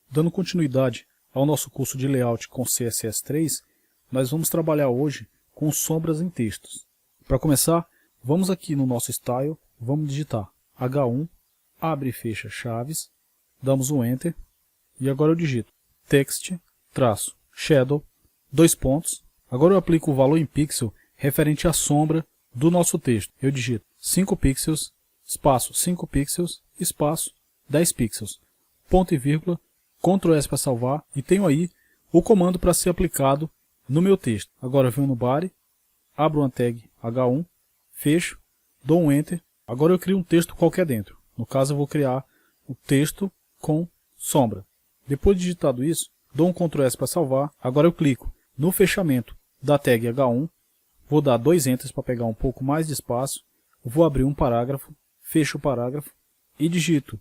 Dando continuidade ao nosso curso de Layout com CSS3, nós vamos trabalhar hoje com sombras em textos. Para começar, vamos aqui no nosso Style, vamos digitar H1, abre e fecha chaves, damos um Enter, e agora eu digito Text, traço, Shadow, dois pontos. Agora eu aplico o valor em pixel referente à sombra do nosso texto. Eu digito 5 pixels, espaço 5 pixels, espaço 10 pixels, ponto e vírgula, Ctrl S para salvar, e tenho aí o comando para ser aplicado no meu texto. Agora eu venho no Body, abro uma tag H1, fecho, dou um Enter. Agora eu crio um texto qualquer dentro. No caso eu vou criar o texto com sombra. Depois de digitado isso, dou um Ctrl S para salvar. Agora eu clico no fechamento da tag H1, vou dar 2 Enters para pegar um pouco mais de espaço, vou abrir um parágrafo, fecho o parágrafo e digito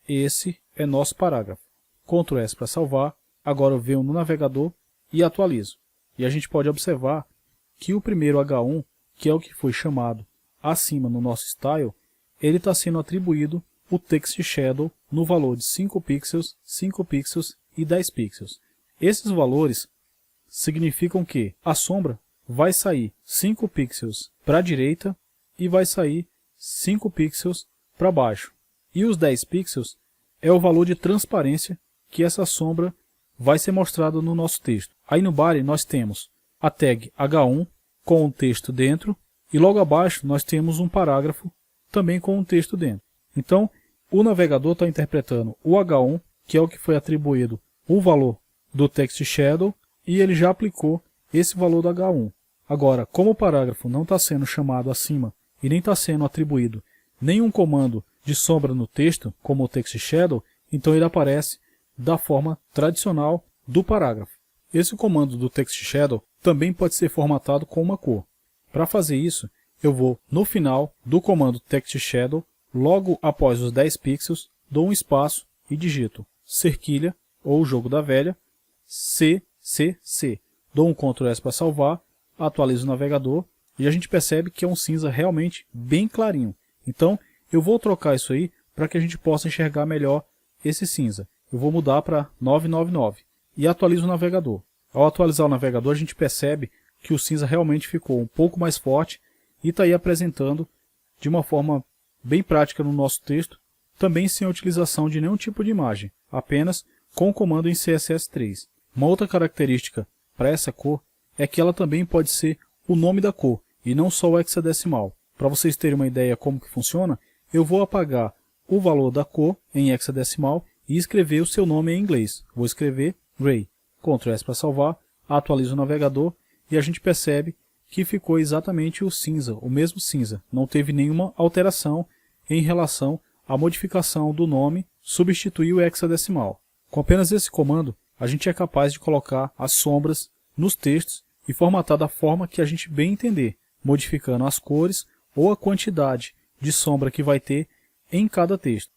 esse é nosso parágrafo. Ctrl S para salvar. Agora eu venho no navegador e atualizo. E a gente pode observar que o primeiro H1, que é o que foi chamado acima no nosso Style, ele está sendo atribuído o Text Shadow no valor de 5 pixels, 5 pixels e 10 pixels. Esses valores significam que a sombra vai sair 5 pixels para a direita e vai sair 5 pixels para baixo. E os 10 pixels é o valor de transparência que essa sombra vai ser mostrada no nosso texto. Aí no Body nós temos a tag H1 com o texto dentro e logo abaixo nós temos um parágrafo também com um texto dentro. Então o navegador está interpretando o H1, que é o que foi atribuído o valor do Text Shadow, e ele já aplicou esse valor do H1. Agora, como o parágrafo não está sendo chamado acima e nem está sendo atribuído nenhum comando de sombra no texto, como o Text Shadow, então ele aparece da forma tradicional do parágrafo. Esse comando do Text Shadow também pode ser formatado com uma cor. Para fazer isso, eu vou no final do comando Text Shadow, logo após os 10 pixels, dou um espaço e digito cerquilha, ou jogo da velha, CCC. Dou um Ctrl S para salvar, atualizo o navegador e a gente percebe que é um cinza realmente bem clarinho. Então eu vou trocar isso aí para que a gente possa enxergar melhor esse cinza. Eu vou mudar para 999 e atualizo o navegador. Ao atualizar o navegador a gente percebe que o cinza realmente ficou um pouco mais forte e está aí apresentando de uma forma bem prática no nosso texto, também sem a utilização de nenhum tipo de imagem, apenas com o comando em CSS3. Uma outra característica para essa cor é que ela também pode ser o nome da cor e não só o hexadecimal. Para vocês terem uma ideia como que funciona, eu vou apagar o valor da cor em hexadecimal e escrever o seu nome em inglês. Vou escrever Gray. Ctrl S para salvar, atualizo o navegador e a gente percebe que ficou exatamente o cinza, o mesmo cinza. Não teve nenhuma alteração em relação à modificação do nome, substituir o hexadecimal. Com apenas esse comando, a gente é capaz de colocar as sombras nos textos e formatar da forma que a gente bem entender, modificando as cores ou a quantidade de sombra que vai ter em cada texto.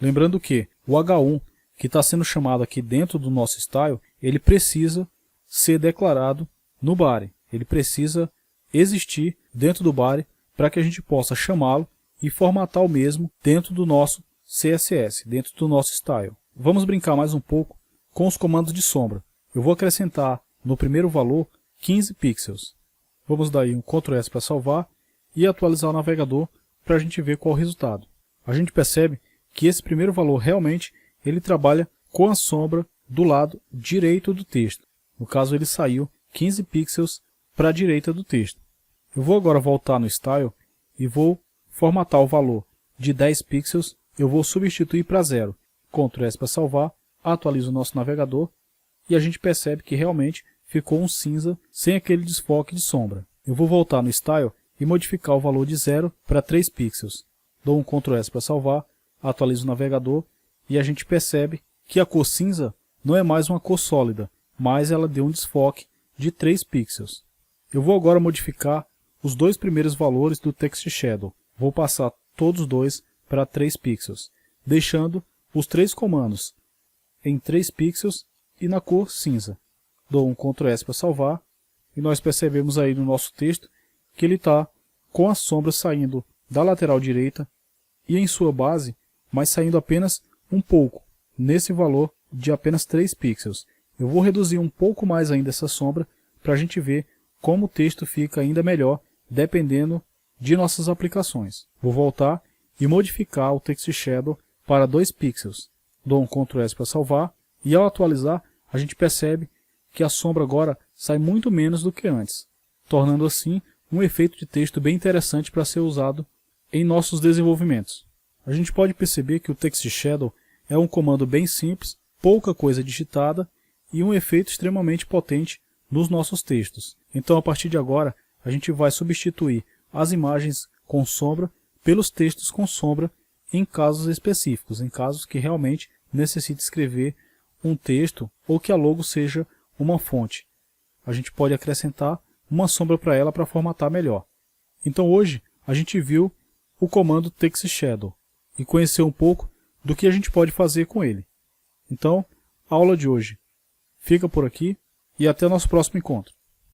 Lembrando que o H1, que está sendo chamado aqui dentro do nosso Style, ele precisa ser declarado no Body. Ele precisa existir dentro do Body para que a gente possa chamá-lo e formatar o mesmo dentro do nosso CSS, dentro do nosso Style. Vamos brincar mais um pouco com os comandos de sombra. Eu vou acrescentar no primeiro valor 15 pixels. Vamos dar aí um Ctrl S para salvar e atualizar o navegador para a gente ver qual é o resultado. A gente percebe que esse primeiro valor realmente ele trabalha com a sombra do lado direito do texto. No caso ele saiu 15 pixels para a direita do texto. Eu vou agora voltar no Style e vou formatar o valor de 10 pixels, eu vou substituir para 0. Ctrl S para salvar, atualizo o nosso navegador e a gente percebe que realmente ficou um cinza sem aquele desfoque de sombra. Eu vou voltar no Style e modificar o valor de 0 para 3 pixels. Dou um Ctrl S para salvar, atualizo o navegador e a gente percebe que a cor cinza não é mais uma cor sólida, mas ela deu um desfoque de 3 pixels. Eu vou agora modificar os dois primeiros valores do Text Shadow. Vou passar todos os dois para 3 pixels, deixando os 3 comandos em 3 pixels e na cor cinza. Dou um Ctrl S para salvar e nós percebemos aí no nosso texto que ele está com a sombra saindo da lateral direita e em sua base, mas saindo apenas um pouco, nesse valor de apenas 3 pixels. Eu vou reduzir um pouco mais ainda essa sombra para a gente ver como o texto fica ainda melhor dependendo de nossas aplicações. Vou voltar e modificar o Text Shadow para 2 pixels. Dou um Ctrl S para salvar e ao atualizar a gente percebe que a sombra agora sai muito menos do que antes, tornando assim um efeito de texto bem interessante para ser usado em nossos desenvolvimentos. A gente pode perceber que o Text Shadow é um comando bem simples, pouca coisa digitada e um efeito extremamente potente nos nossos textos. Então a partir de agora a gente vai substituir as imagens com sombra pelos textos com sombra em casos específicos, em casos que realmente necessite escrever um texto ou que a logo seja uma fonte. A gente pode acrescentar uma sombra para ela para formatar melhor. Então hoje a gente viu o comando Text Shadow e conheceu um pouco do que a gente pode fazer com ele. Então, a aula de hoje fica por aqui e até o nosso próximo encontro.